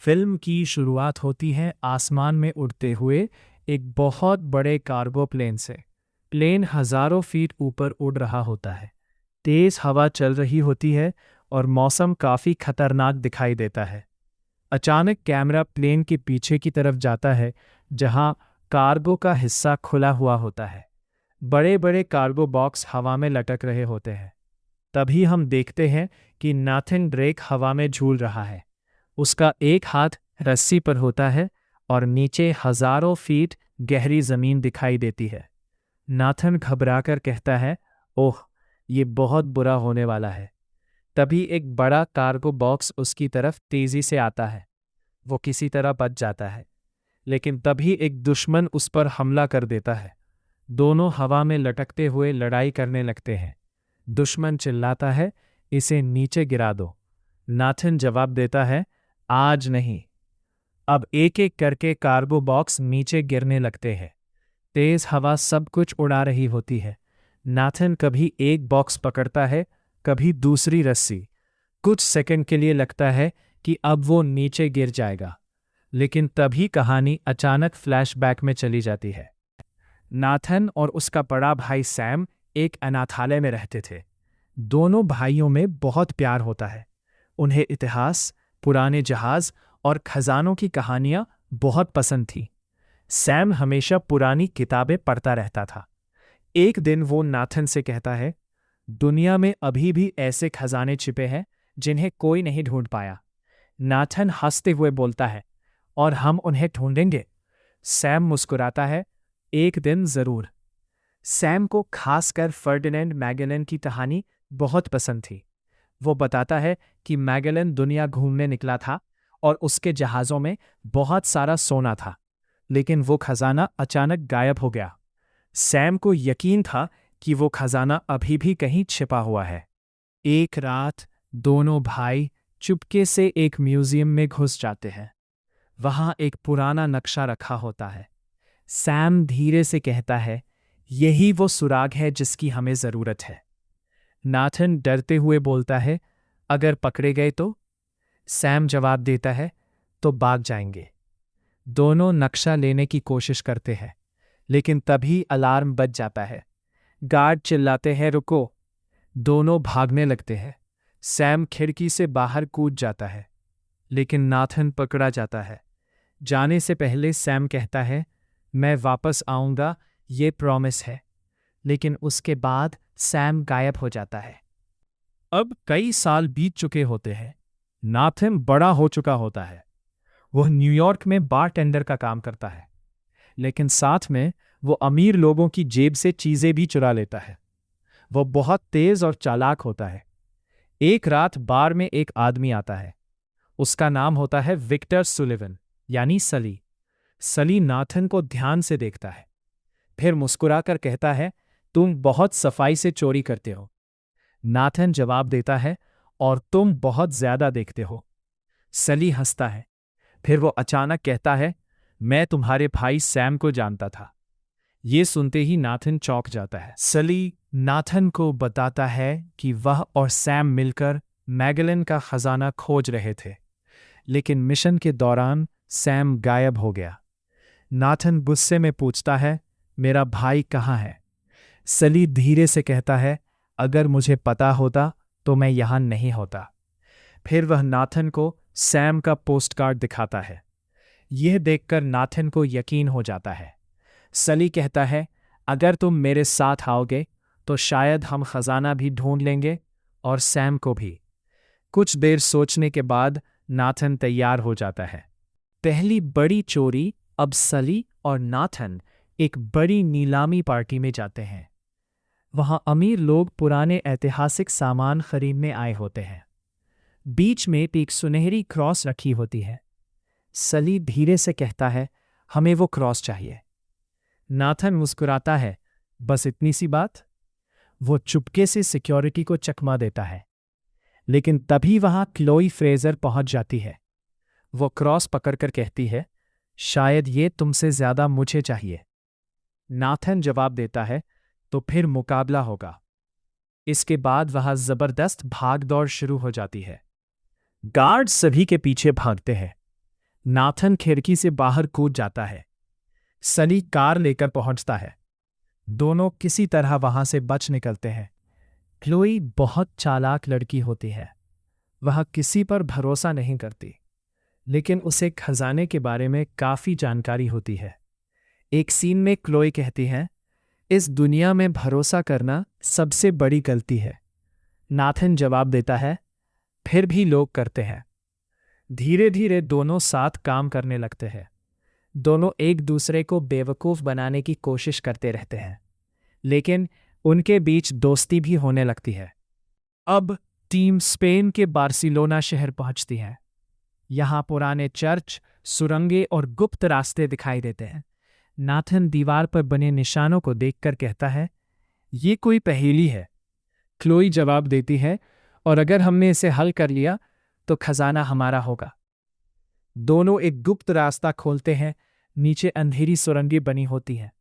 Film की शुरुआत होती है आसमान में उड़ते हुए एक बहुत बड़े कार्गो प्लेन से। प्लेन हजारों फीट ऊपर उड़ रहा होता है। तेज हवा चल रही होती है और मौसम काफी खतरनाक दिखाई देता है। अचानक कैमरा प्लेन के पीछे की तरफ जाता है, जहां कार्गो का हिस्सा खुला हुआ होता है। बड़े बड़े कार्गो बॉक्स हवा में लटक रहे होते हैं। तभी हम देखते हैं कि नाथन ड्रेक हवा में झूल रहा है। उसका एक हाथ रस्सी पर होता है और नीचे हजारों फीट गहरी जमीन दिखाई देती है। नाथन घबराकर कहता है, ओह, ये बहुत बुरा होने वाला है। तभी एक बड़ा कार्गो बॉक्स उसकी तरफ तेजी से आता है। वो किसी तरह बच जाता है, लेकिन तभी एक दुश्मन उस पर हमला कर देता है। दोनों हवा में लटकते हुए लड़ाई करने लगते हैं। दुश्मन चिल्लाता है, इसे नीचे गिरा दो। नाथन जवाब देता है, आज नहीं। अब एक एक करके कार्गो बॉक्स नीचे गिरने लगते हैं। तेज हवा सब कुछ उड़ा रही होती है। नाथन कभी एक बॉक्स पकड़ता है, कभी दूसरी रस्सी। कुछ सेकंड के लिए लगता है कि अब वो नीचे गिर जाएगा, लेकिन तभी कहानी अचानक फ्लैशबैक में चली जाती है। नाथन और उसका बड़ा भाई सैम एक अनाथालय में रहते थे। दोनों भाइयों में बहुत प्यार होता है। उन्हें इतिहास, पुराने जहाज और खजानों की कहानियां बहुत पसंद थी। सैम हमेशा पुरानी किताबें पढ़ता रहता था। एक दिन वो नाथन से कहता है, दुनिया में अभी भी ऐसे खजाने छिपे हैं जिन्हें कोई नहीं ढूंढ पाया। नाथन हंसते हुए बोलता है, और हम उन्हें ढूंढेंगे। सैम मुस्कुराता है, एक दिन जरूर। सैम को खासकर फर्डिनेंड मैगेलन की कहानी बहुत पसंद थी। वो बताता है कि मैगेलन दुनिया घूमने निकला था और उसके जहाज़ों में बहुत सारा सोना था, लेकिन वो खजाना अचानक गायब हो गया। सैम को यकीन था कि वो खजाना अभी भी कहीं छिपा हुआ है। एक रात दोनों भाई चुपके से एक म्यूजियम में घुस जाते हैं। वहां एक पुराना नक्शा रखा होता है। सैम धीरे से कहता है, यही वो सुराग है जिसकी हमें जरूरत है। नाथन डरते हुए बोलता है, अगर पकड़े गए तो? सैम जवाब देता है, तो भाग जाएंगे। दोनों नक्शा लेने की कोशिश करते हैं, लेकिन तभी अलार्म बज जाता है। गार्ड चिल्लाते हैं, रुको। दोनों भागने लगते हैं। सैम खिड़की से बाहर कूद जाता है, लेकिन नाथन पकड़ा जाता है। जाने से पहले सैम कहता है, मैं वापस आऊंगा, ये प्रॉमिस है। लेकिन उसके बाद सैम गायब हो जाता है। अब कई साल बीत चुके होते हैं। नाथन बड़ा हो चुका होता है। वह न्यूयॉर्क में बारटेंडर का काम करता है, लेकिन साथ में वो अमीर लोगों की जेब से चीजें भी चुरा लेता है। वो बहुत तेज और चालाक होता है। एक रात बार में एक आदमी आता है। उसका नाम होता है विक्टर सुलिवन, यानी सली। सली नाथन को ध्यान से देखता है, फिर मुस्कुराकर कहता है, तुम बहुत सफाई से चोरी करते हो। नाथन जवाब देता है, और तुम बहुत ज्यादा देखते हो। सली हंसता है, फिर वो अचानक कहता है, मैं तुम्हारे भाई सैम को जानता था। ये सुनते ही नाथन चौंक जाता है। सली नाथन को बताता है कि वह और सैम मिलकर मैगेलन का खजाना खोज रहे थे, लेकिन मिशन के दौरान सैम गायब हो गया। नाथन गुस्से में पूछता है, मेरा भाई कहाँ है? सली धीरे से कहता है, अगर मुझे पता होता तो मैं यहां नहीं होता। फिर वह नाथन को सैम का पोस्टकार्ड दिखाता है। यह देखकर नाथन को यकीन हो जाता है। सली कहता है, अगर तुम मेरे साथ आओगे तो शायद हम खजाना भी ढूंढ लेंगे और सैम को भी। कुछ देर सोचने के बाद नाथन तैयार हो जाता है। पहली बड़ी चोरी। अब सली और नाथन एक बड़ी नीलामी पार्टी में जाते हैं। वहां अमीर लोग पुराने ऐतिहासिक सामान खरीदने आए होते हैं। बीच में एक सुनहरी क्रॉस रखी होती है। सली धीरे से कहता है, हमें वो क्रॉस चाहिए। नाथन मुस्कुराता है, बस इतनी सी बात? वो चुपके से सिक्योरिटी को चकमा देता है, लेकिन तभी वहां क्लोई फ्रेजर पहुंच जाती है। वो क्रॉस पकड़कर कहती है, शायद ये तुमसे ज्यादा मुझे चाहिए। नाथन जवाब देता है, तो फिर मुकाबला होगा। इसके बाद वहां जबरदस्त भागदौड़ शुरू हो जाती है। गार्ड सभी के पीछे भागते हैं। नाथन खिड़की से बाहर कूद जाता है। सली कार लेकर पहुंचता है। दोनों किसी तरह वहां से बच निकलते हैं। क्लोई बहुत चालाक लड़की होती है। वह किसी पर भरोसा नहीं करती, लेकिन उसे खजाने के बारे में काफी जानकारी होती है। एक सीन में क्लोई कहती है, इस दुनिया में भरोसा करना सबसे बड़ी गलती है। नाथन जवाब देता है, फिर भी लोग करते हैं। धीरे धीरे दोनों साथ काम करने लगते हैं। दोनों एक दूसरे को बेवकूफ़ बनाने की कोशिश करते रहते हैं, लेकिन उनके बीच दोस्ती भी होने लगती है। अब टीम स्पेन के बार्सिलोना शहर पहुंचती है। यहाँ पुराने चर्च, सुरंगें और गुप्त रास्ते दिखाई देते हैं। नाथन दीवार पर बने निशानों को देखकर कहता है, ये कोई पहेली है। क्लोई जवाब देती है, और अगर हमने इसे हल कर लिया तो खजाना हमारा होगा। दोनों एक गुप्त रास्ता खोलते हैं। नीचे अंधेरी सुरंगें बनी होती हैं।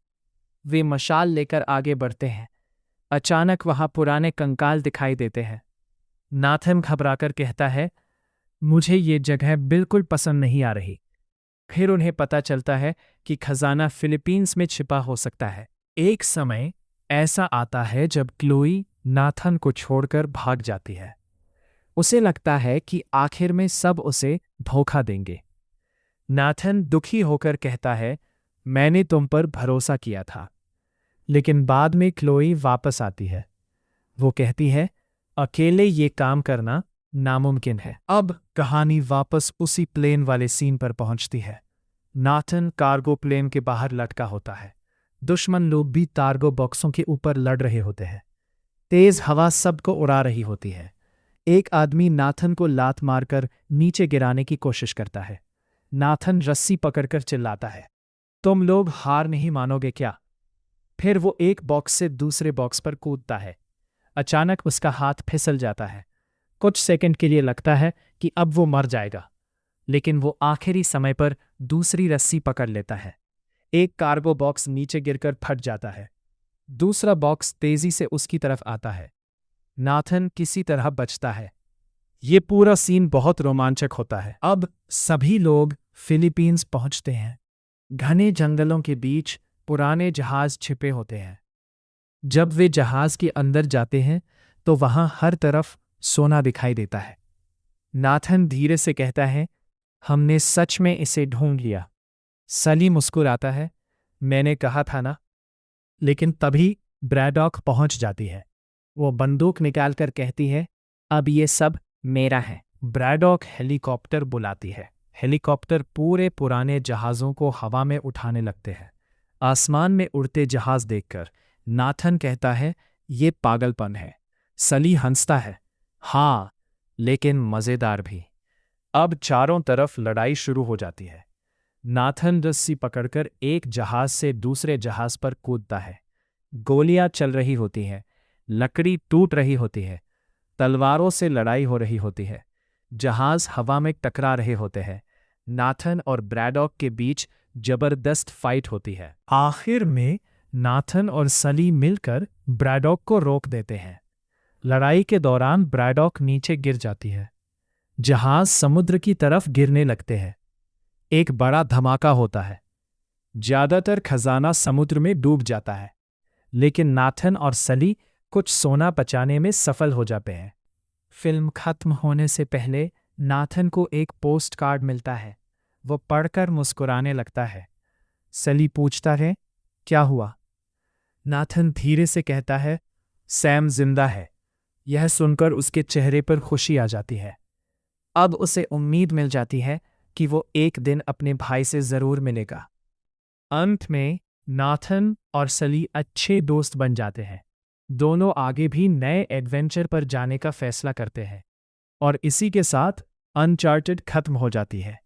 वे मशाल लेकर आगे बढ़ते हैं। अचानक वहां पुराने कंकाल दिखाई देते हैं। नाथन घबराकर कहता है, मुझे ये जगह बिल्कुल पसंद नहीं आ रही। फिर उन्हें पता चलता है कि खजाना फिलीपींस में छिपा हो सकता है। एक समय ऐसा आता है जब क्लोई नाथन को छोड़कर भाग जाती है। उसे लगता है कि आखिर में सब उसे धोखा देंगे। नाथन दुखी होकर कहता है, मैंने तुम पर भरोसा किया था। लेकिन बाद में क्लोई वापस आती है। वो कहती है, अकेले ये काम करना नामुमकिन है। अब कहानी वापस उसी प्लेन वाले सीन पर पहुंचती है। नाथन कार्गो प्लेन के बाहर लटका होता है। दुश्मन लोग भी कार्गो बॉक्सों के ऊपर लड़ रहे होते हैं। तेज हवा सबको उड़ा रही होती है। एक आदमी नाथन को लात मारकर नीचे गिराने की कोशिश करता है। नाथन रस्सी पकड़कर चिल्लाता है, तुम लोग हार नहीं मानोगे क्या? फिर वो एक बॉक्स से दूसरे बॉक्स पर कूदता है। अचानक उसका हाथ फिसल जाता है। कुछ सेकंड के लिए लगता है कि अब वो मर जाएगा, लेकिन वो आखिरी समय पर दूसरी रस्सी पकड़ लेता है। एक कार्गो बॉक्स नीचे गिरकर फट जाता है। दूसरा बॉक्स तेजी से उसकी तरफ आता है। नाथन किसी तरह बचता है। ये पूरा सीन बहुत रोमांचक होता है। अब सभी लोग फिलीपींस पहुंचते हैं। घने जंगलों के बीच पुराने जहाज छिपे होते हैं। जब वे जहाज के अंदर जाते हैं तो वहां हर तरफ सोना दिखाई देता है। नाथन धीरे से कहता है, हमने सच में इसे ढूंढ लिया। सली मुस्कुराता है, मैंने कहा था ना। लेकिन तभी ब्रैडॉक पहुंच जाती है। वो बंदूक निकालकर कहती है, अब ये सब मेरा है। ब्रैडॉक हेलीकॉप्टर बुलाती है। हेलीकॉप्टर पूरे पुराने जहाज़ों को हवा में उठाने लगते हैं। आसमान में उड़ते जहाज देखकर नाथन कहता है, ये पागलपन है। सली हंसता है, हाँ, लेकिन मज़ेदार भी। अब चारों तरफ लड़ाई शुरू हो जाती है। नाथन रस्सी पकड़कर एक जहाज से दूसरे जहाज पर कूदता है। गोलियां चल रही होती हैं, लकड़ी टूट रही होती है, तलवारों से लड़ाई हो रही होती है। जहाज हवा में टकरा रहे होते हैं। नाथन और ब्रैडॉक के बीच जबरदस्त फाइट होती है। आखिर में नाथन और सली मिलकर ब्रैडॉक को रोक देते हैं। लड़ाई के दौरान ब्रैडॉक नीचे गिर जाती है। जहाज समुद्र की तरफ गिरने लगते हैं। एक बड़ा धमाका होता है। ज्यादातर खजाना समुद्र में डूब जाता है, लेकिन नाथन और सली कुछ सोना बचाने में सफल हो जाते हैं। फिल्म खत्म होने से पहले नाथन को एक पोस्ट कार्ड मिलता है। वो पढ़कर मुस्कुराने लगता है। सली पूछता है, क्या हुआ? नाथन धीरे से कहता है, सैम जिंदा है। यह सुनकर उसके चेहरे पर खुशी आ जाती है। अब उसे उम्मीद मिल जाती है कि वो एक दिन अपने भाई से जरूर मिलेगा। अंत में नाथन और सली अच्छे दोस्त बन जाते हैं। दोनों आगे भी नए एडवेंचर पर जाने का फैसला करते हैं। और इसी के साथ अनचार्टेड खत्म हो जाती है।